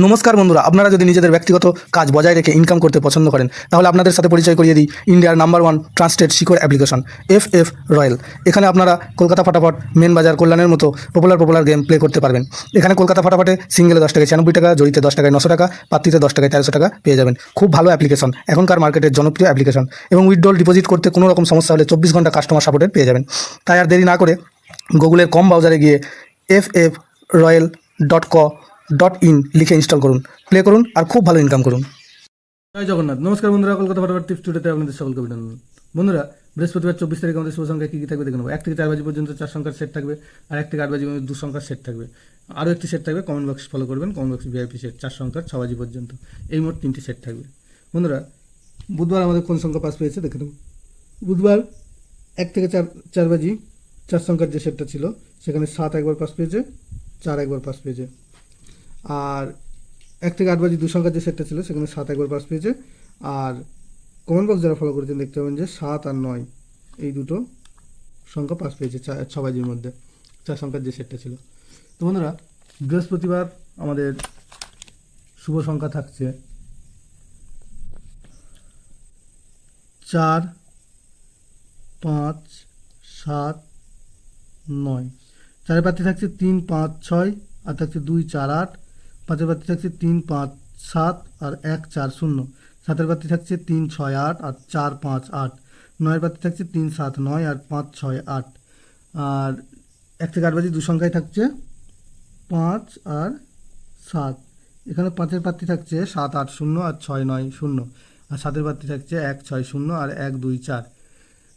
নমস্কার বন্ধুরা, আপনারা যদি নিজেদের ব্যক্তিগত কাজ বজায় রেখে ইনকাম করতে পছন্দ করেন তাহলে আপনাদের সাথে পরিচয় করিয়ে দিই ইন্ডিয়ার নাম্বার 1 ট্রান্সটেড শিকড় অ্যাপ্লিকেশন FF রয়্যাল। এখানে আপনারা কলকাতা ফাটাফট, মেন বাজার, কল্যাণের মতো পপুলার গেম প্লে করতে পারবেন। এখানে কলকাতা ফাটাফটে সিঙ্গেলে 10 টাকায় 96 টাকা, জড়িতে 10 টাকায় 900 টাকা, পাত্রিতে 10 টাকায় 1300 টাকা পেয়ে যাবেন। খুব ভালো অ্যাপ্লিকেশন, এখনকার মার্কেটের জনপ্রিয় অ্যাপ্লিকেশন এবং উইথড্রল ডিপোজিট করতে কোনো রকম সমস্যা হলে 24 ঘন্টা কাস্টমার সাপোর্টের পেয়ে যাবেন। তাই আর দেরি না করে গুগলের কম ব্রাউজারে গিয়ে ffroyal.co.in লিখে ইনস্টল করুন, প্লে করুন আর খুব ভালো ইনকাম করুন। জয় জগন্নাথ। নমস্কার বন্ধুরা, কলকাতা ফাটাফাট টিপস টুডেতে আপনাদের সকলকে অভিনন্দন। বন্ধুরা, বৃহস্পতিবার 24 তারিখ আমাদের শুভ সংখ্যা কী কী থাকবে দেখে নেবো। 1 থেকে 4 বাজি পর্যন্ত 4 সংখ্যার সেট থাকবে, আর 1 থেকে 8 বাজি পর্যন্ত 2 সংখ্যার সেট থাকবে। আরও একটি সেট থাকবে, কমেন্ট বক্স ফলো করবেন, কমেন্ট বক্স VIP সেট 4 সংখ্যার 6 বাজি পর্যন্ত। এই মোট 3টি সেট থাকবে। বন্ধুরা, বুধবার আমাদের কোন সংখ্যা পাস পেয়েছে দেখে নেব। বুধবার 1 থেকে 4 বাজি 4 সংখ্যার যে সেটটা ছিল সেখানে 7 একবার পাস পেয়েছে, 4 একবার পাস পেয়েছে। আর 1 থেকে 8 বাজি 2 সংখ্যার যে সেটটা ছিল সেখানে 7 একবার পাস পেয়েছে। আর কমেন্ট বক্স যারা ফলো করেছেন দেখতে পাবেন যে 7 আর 9 এই দুটো সংখ্যা পাস পেয়েছে 6 বাজির মধ্যে, 4 সংখ্যার যে সেটটা ছিল। তো বন্ধুরা, বৃহস্পতিবার আমাদের শুভ সংখ্যা থাকছে 4, 5, 7, 9। 4-এর প্রার্থী থাকছে 3, 5, 6, আর থাকছে 2, 4, 8। 5-এর প্রার্থী থাকছে 3, 5, 7, আর 1, 4, 0। 7-এর প্রার্থী থাকছে 3, 6, 8, আর 4, 5, 8। 9-এর প্রার্থী থাকছে 3, 7, 9, আর 5, 6, 8। আর 1 থেকে 8 বাজি 2 সংখ্যায় থাকছে 5 আর 7। এখানে 5-এর প্রার্থী থাকছে 7, 8, 0, আর 6, 9, 0। আর 7-এর প্রার্থী থাকছে 1, 6, 0, আর 1, 2, 4।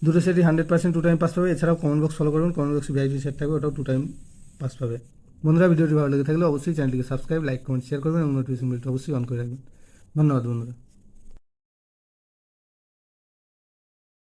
দুটো সেটই 100% 2 টাইম পাস পাবে। এছাড়াও কমেন্ট বক্স ফলো করবেন, কমেন্ট বক্সে VIP সেট থাকবে, ওটাও 2 টাইম পাস পাবে। বন্ধুরা, ভিডিওটি ভালো লেগে থাকলে অবশ্যই চ্যানেলটিকে সাবস্ক্রাইব, লাইক, কমেন্ট, শেয়ার করবেন এবং নোটিফিকেশন বেলটি অবশ্যই অন করে রাখবেন। ধন্যবাদ বন্ধুরা।